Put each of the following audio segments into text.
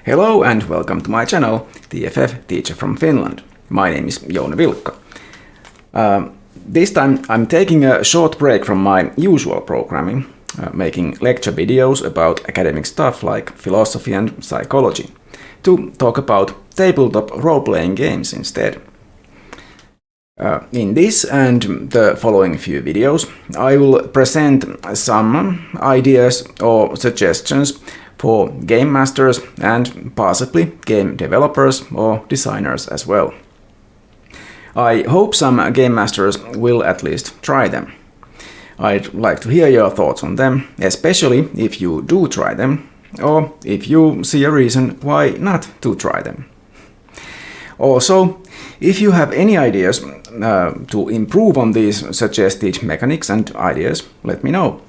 Hello and welcome to my channel, TFF Teacher from Finland. My name is Jouni Vilkka. This time I'm taking a short break from my usual programming, making lecture videos about academic stuff like philosophy and psychology, to talk about tabletop role-playing games instead. In this and the following few videos, I will present some ideas or suggestions for game masters and possibly game developers or designers as well. I hope some game masters will at least try them. I'd like to hear your thoughts on them, especially if you do try them, or if you see a reason why not to try them. Also, if you have any ideas to improve on these suggested mechanics and ideas, let me know.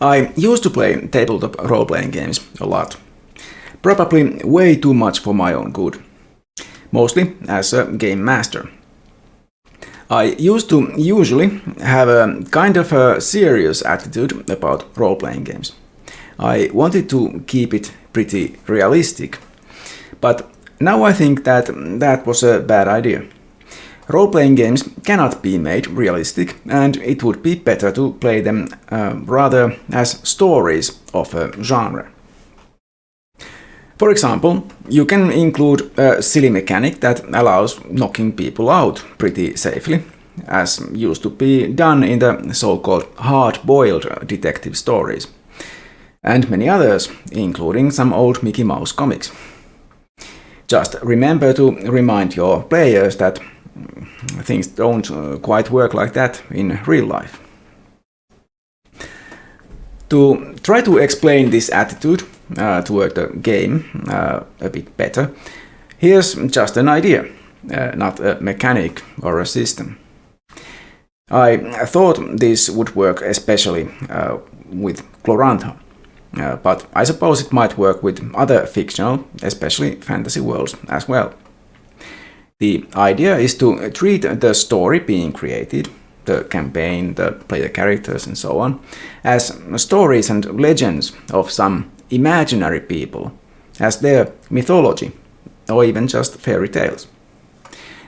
I used to play tabletop role-playing games a lot. Probably way too much for my own good. Mostly as a game master. I used to usually have a kind of a serious attitude about role-playing games. I wanted to keep it pretty realistic. But now I think that that was a bad idea. Role-playing games cannot be made realistic, and it would be better to play them rather as stories of a genre. For example, you can include a silly mechanic that allows knocking people out pretty safely, as used to be done in the so-called hard-boiled detective stories, and many others, including some old Mickey Mouse comics. Just remember to remind your players that things don't quite work like that in real life. To try to explain this attitude toward the game a bit better, here's just an idea, not a mechanic or a system. I thought this would work especially with Glorantha, but I suppose it might work with other fictional, especially fantasy worlds as well. The idea is to treat the story being created, the campaign, the player characters and so on, as stories and legends of some imaginary people, as their mythology, or even just fairy tales.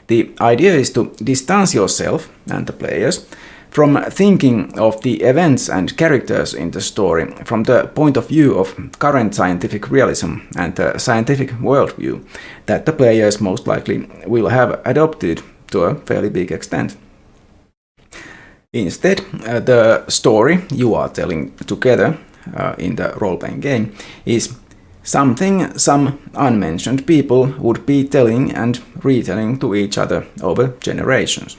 The idea is to distance yourself and the players from thinking of the events and characters in the story from the point of view of current scientific realism and the scientific worldview that the players most likely will have adopted to a fairly big extent. Instead, the story you are telling together in the role-playing game is something some unmentioned people would be telling and retelling to each other over generations.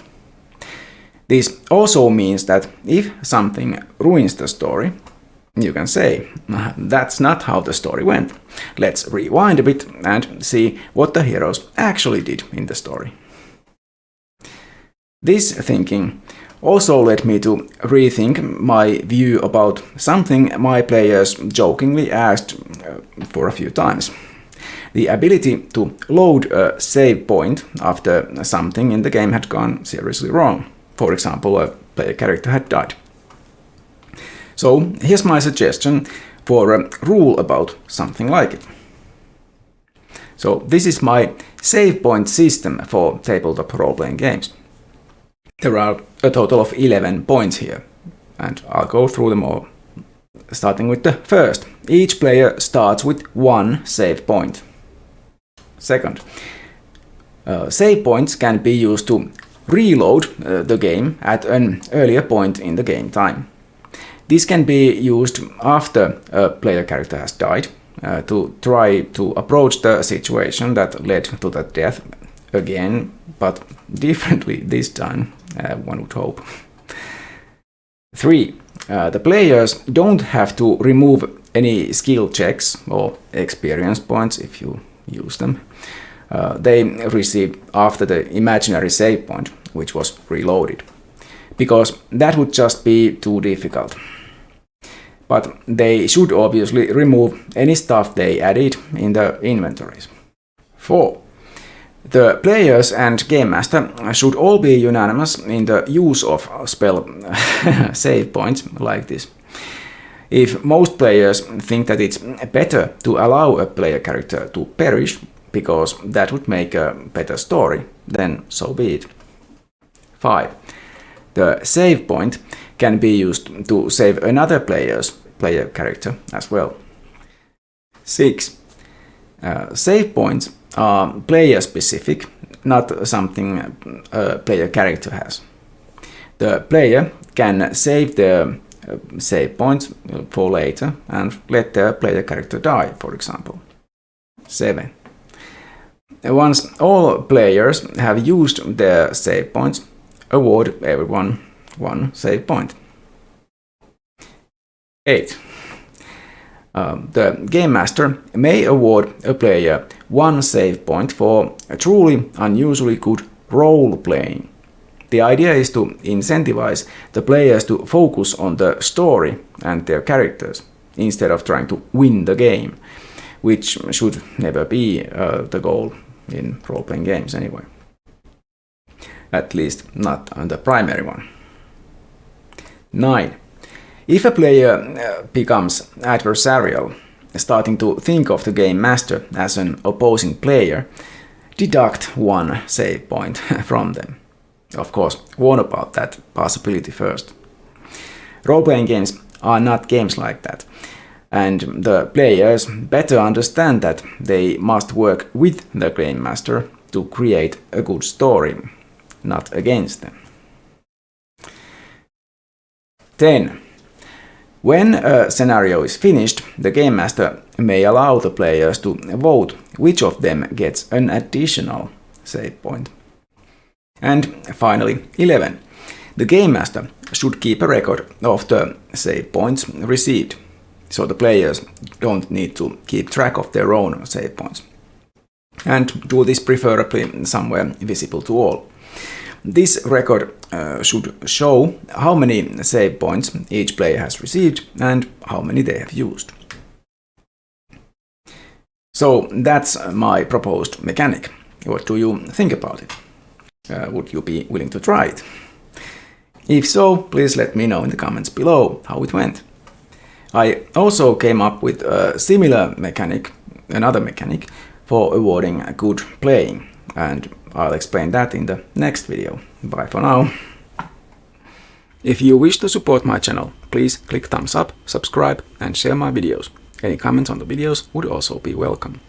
This also means that if something ruins the story, you can say, that's not how the story went. Let's rewind a bit and see what the heroes actually did in the story. This thinking also led me to rethink my view about something my players jokingly asked for a few times. The ability to load a save point after something in the game had gone seriously wrong. For example, a player character had died. So here's my suggestion for a rule about something like it. So this is my save point system for tabletop role-playing games. There are a total of 11 points here, and I'll go through them all. Starting with the first. Each player starts with one save point. Second, save points can be used to reload the game at an earlier point in the game time. This can be used after a player character has died to try to approach the situation that led to the death again, but differently this time, one would hope. 3. The players don't have to remove any skill checks or experience points if you use them. They received after the imaginary save point, which was reloaded, because that would just be too difficult. But they should obviously remove any stuff they added in the inventories. 4. The players and game master should all be unanimous in the use of spell save points like this. If most players think that it's better to allow a player character to perish because that would make a better story, then so be it. 5. The save point can be used to save another player's player character as well. 6. Save points are player specific, not something a player character has. The player can save the save points for later and let their player character die, for example. 7. Once all players have used their save points, award everyone 1 save point. 8. The Game Master may award a player 1 save point for a truly unusually good role-playing. The idea is to incentivize the players to focus on the story and their characters, instead of trying to win the game, which should never be the goal in role-playing games anyway. At least not the primary one. 9. If a player becomes adversarial, starting to think of the Game Master as an opposing player, deduct 1 save point from them. Of course, warn about that possibility first. Role-playing games are not games like that, and the players better understand that they must work with the Game Master to create a good story, not against them. 10. When a scenario is finished, the Game Master may allow the players to vote which of them gets an additional save point. And finally, 11. The Game Master should keep a record of the save points received, so the players don't need to keep track of their own save points. And do this preferably somewhere visible to all. This record should show how many save points each player has received and how many they have used. So that's my proposed mechanic. What do you think about it? Would you be willing to try it? If so, please let me know in the comments below how it went. I also came up with a similar mechanic, another mechanic, for awarding good playing, and I'll explain that in the next video. Bye for now. If you wish to support my channel, please click thumbs up, subscribe and share my videos. Any comments on the videos would also be welcome.